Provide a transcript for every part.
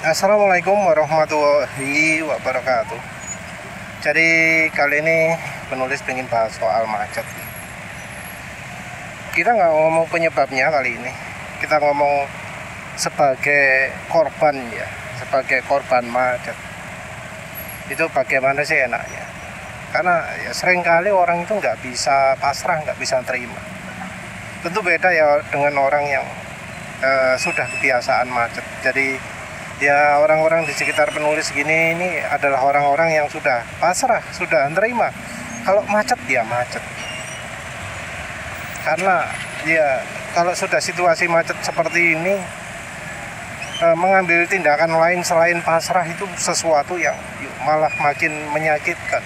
Assalamualaikum warahmatullahi wabarakatuh. Jadi kali ini penulis ingin bahas soal macet. Kita nggak ngomong penyebabnya kali ini. Kita ngomong sebagai korban ya, sebagai korban macet. Itu bagaimana sih enaknya? Karena ya seringkali orang itu nggak bisa pasrah, nggak bisa terima. Tentu beda ya dengan orang yang sudah kebiasaan macet. Jadi ya orang-orang di sekitar penulis gini ini adalah orang-orang yang sudah pasrah, sudah menerima kalau macet ya macet. Karena ya kalau sudah situasi macet seperti ini, mengambil tindakan lain selain pasrah itu sesuatu yang malah makin menyakitkan.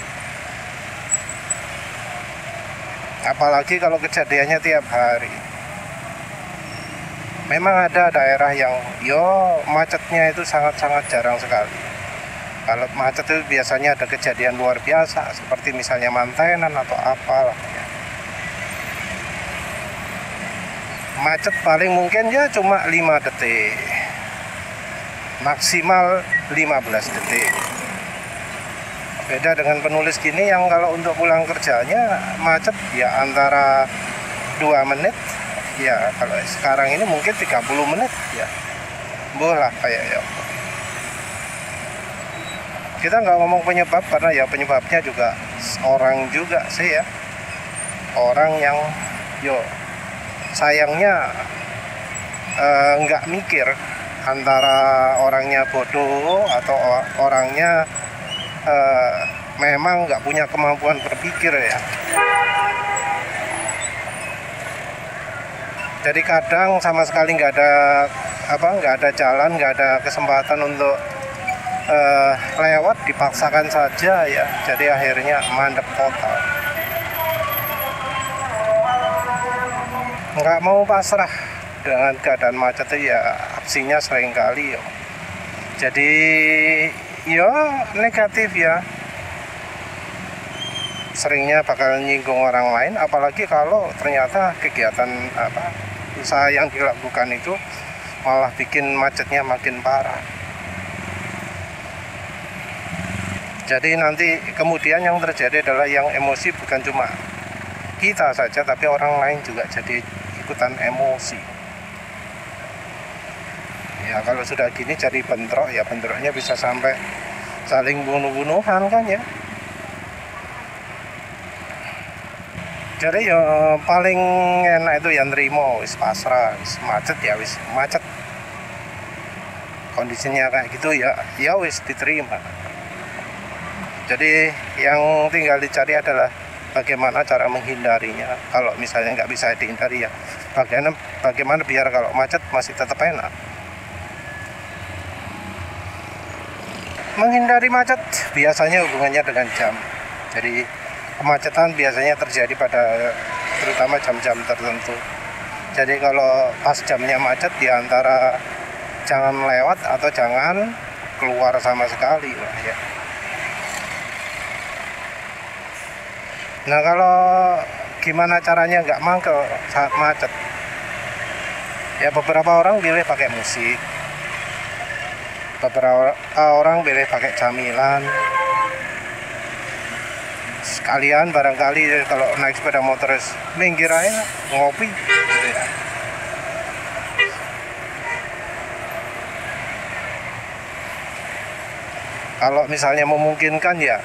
Apalagi kalau kejadiannya tiap hari. Memang ada daerah yang macetnya itu sangat-sangat jarang sekali. Kalau macet itu biasanya ada kejadian luar biasa seperti misalnya mantenan atau apalah ya. Macet paling mungkin ya cuma 5 detik, maksimal 15 detik. Beda dengan penulis gini yang kalau untuk pulang kerjanya macet ya antara 2 menit. Ya kalau sekarang ini mungkin 30 menit ya boleh kayak ya. Kita nggak ngomong penyebab karena ya penyebabnya juga orang juga sih ya, orang yang sayangnya nggak mikir antara orangnya bodoh atau orangnya memang nggak punya kemampuan berpikir ya. Jadi kadang sama sekali nggak ada jalan, nggak ada kesempatan untuk lewat, dipaksakan saja ya. Jadi akhirnya mandek total. Nggak mau pasrah dengan keadaan macet itu ya aksinya sering kali ya. Jadi negatif ya. Seringnya bakal nyinggung orang lain, apalagi kalau ternyata kegiatan usaha yang dilakukan itu malah bikin macetnya makin parah. Jadi nanti kemudian yang terjadi adalah yang emosi bukan cuma kita saja, tapi orang lain juga jadi ikutan emosi. Ya kalau sudah gini jadi bentrok ya, bentroknya bisa sampai saling bunuh-bunuhan kan ya. Jadi ya paling enak itu yang nerimo, wis pasrah, wis macet ya wis macet. Kondisinya kayak gitu ya wis diterima. Jadi yang tinggal dicari adalah bagaimana cara menghindarinya. Kalau misalnya nggak bisa dihindari ya bagaimana biar kalau macet masih tetap enak. Menghindari macet biasanya hubungannya dengan jam. Jadi kemacetan biasanya terjadi terutama jam-jam tertentu. Jadi kalau pas jamnya macet di antara jangan lewat atau jangan keluar sama sekali lah ya. Nah kalau gimana caranya nggak mangkel saat macet? Ya beberapa orang pilih pakai musik, beberapa orang pilih pakai camilan. Sekalian barangkali kalau naik sepeda motor minggir aja ngopi gitu ya. Kalau misalnya memungkinkan ya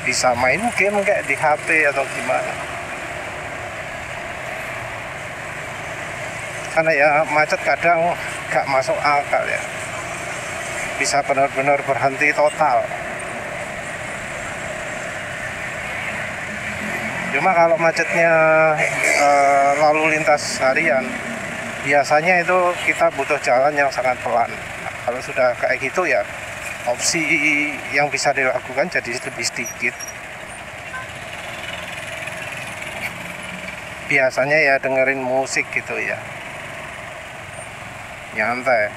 bisa main game kayak di HP atau gimana. Karena ya macet kadang gak masuk akal ya. Bisa benar-benar berhenti total. Cuma kalau macetnya lalu lintas harian, biasanya itu kita butuh jalan yang sangat pelan. Nah, kalau sudah kayak gitu ya, opsi yang bisa dilakukan jadi lebih sedikit. Biasanya ya dengerin musik gitu ya, nyantai.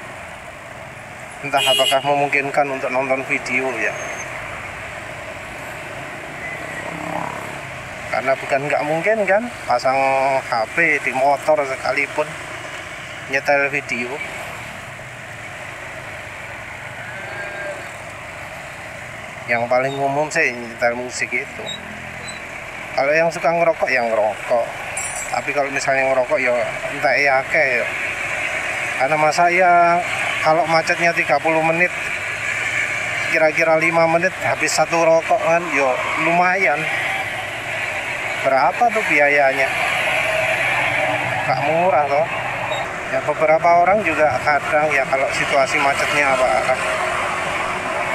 Entah apakah memungkinkan untuk nonton video ya. Karena bukan nggak mungkin kan pasang HP di motor sekalipun nyetel video. Yang paling umum sih nyetel musik itu. Kalau yang suka ngerokok yang ngerokok, tapi kalau misalnya ngerokok ya entah ya ya. Karena masa ya kalau macetnya 30 menit, kira-kira 5 menit habis satu rokok kan yo lumayan. Berapa tuh biayanya? Gak murah toh. Ya beberapa orang juga kadang ya kalau situasi macetnya apa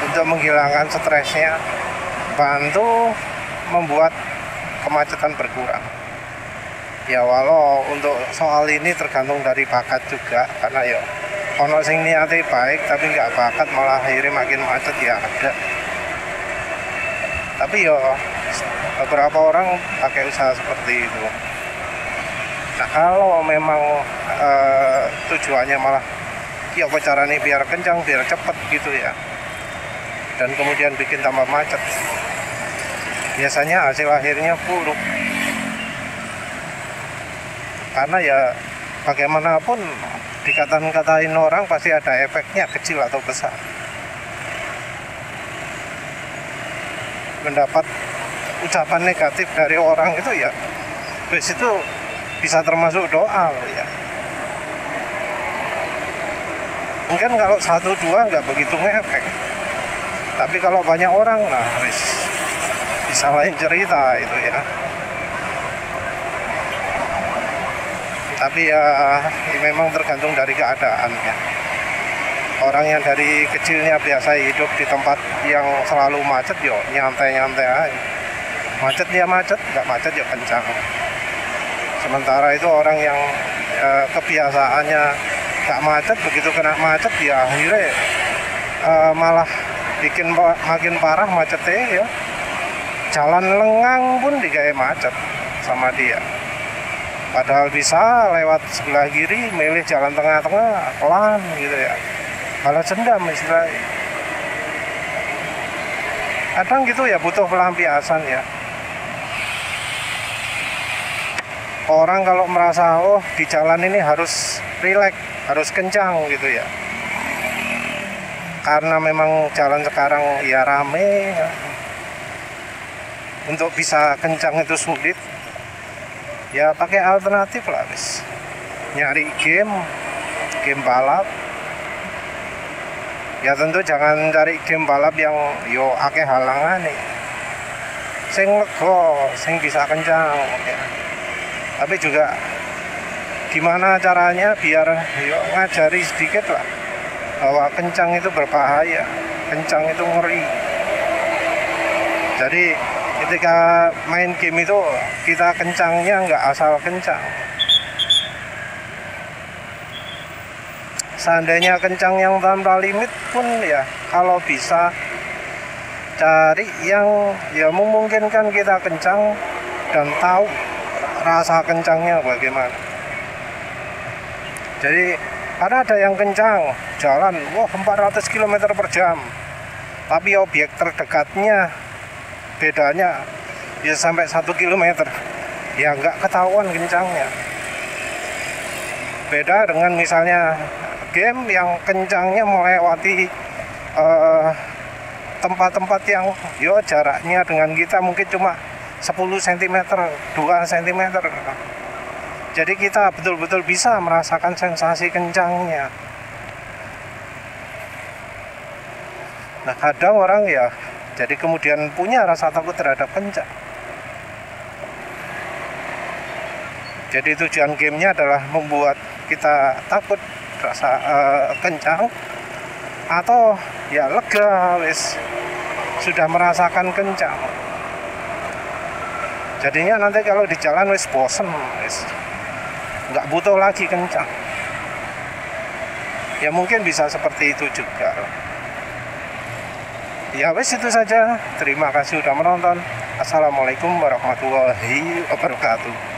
untuk menghilangkan stresnya, bantu membuat kemacetan berkurang. Ya walau untuk soal ini tergantung dari bakat juga, karena ya ono sing niate baik tapi nggak bakat malah akhirnya makin macet ya ada. Tapi ya beberapa orang pakai usaha seperti itu. Nah kalau memang tujuannya malah ya apa caranya biar kencang, biar cepet gitu ya, dan kemudian bikin tambah macet, biasanya hasil akhirnya buruk. Karena ya bagaimanapun dikatain orang pasti ada efeknya, kecil atau besar. Mendapat ucapan negatif dari orang itu ya wis itu bisa termasuk doa loh ya. Mungkin kalau 1-2 nggak begitu ngefek, tapi kalau banyak orang nah wis bisa lain cerita itu ya. Tapi ya memang tergantung dari keadaan ya. Orang yang dari kecilnya biasa hidup di tempat yang selalu macet yo nyantai-nyantai aja. Macet ya macet, nggak macet ya kencang. Sementara itu orang yang kebiasaannya nggak macet, begitu kena macet ya akhirnya malah bikin makin parah macetnya ya. Jalan lengang pun digawe macet sama dia. Padahal bisa lewat sebelah kiri, milih jalan tengah-tengah, pelan gitu ya. Balas dendam istilahnya. Kadang gitu ya butuh pelampiasan ya. Orang kalau merasa oh di jalan ini harus rileks, harus kencang gitu ya. Karena memang jalan sekarang ya rame ya. Untuk bisa kencang itu sulit. Ya pakai alternatif lah wis. Nyari game balap. Ya tentu jangan cari game balap yang yo akeh halangan nih. Sing lego, sing bisa kencang ya. Tapi juga gimana caranya biar yo ngajari sedikit lah bahwa kencang itu berbahaya, kencang itu ngeri. Jadi ketika main game itu kita kencangnya nggak asal kencang. Seandainya kencang yang tanpa limit pun ya kalau bisa cari yang ya memungkinkan kita kencang dan tahu rasa kencangnya bagaimana. Jadi karena ada yang kencang jalan 400 km per jam, tapi objek terdekatnya bedanya bisa sampai 1 km, ya nggak ketahuan kencangnya. Beda dengan misalnya game yang kencangnya melewati tempat-tempat yang jaraknya dengan kita mungkin cuma 10 cm, 2 cm. Jadi kita betul-betul bisa merasakan sensasi kencangnya. Nah kadang orang ya jadi kemudian punya rasa takut terhadap kencang. Jadi tujuan gamenya adalah membuat kita takut rasa kencang, atau ya lega wis sudah merasakan kencang. Jadinya nanti kalau di jalan wis bosen, wis nggak butuh lagi kencang. Ya mungkin bisa seperti itu juga. Ya wes itu saja. Terima kasih sudah menonton. Assalamualaikum warahmatullahi wabarakatuh.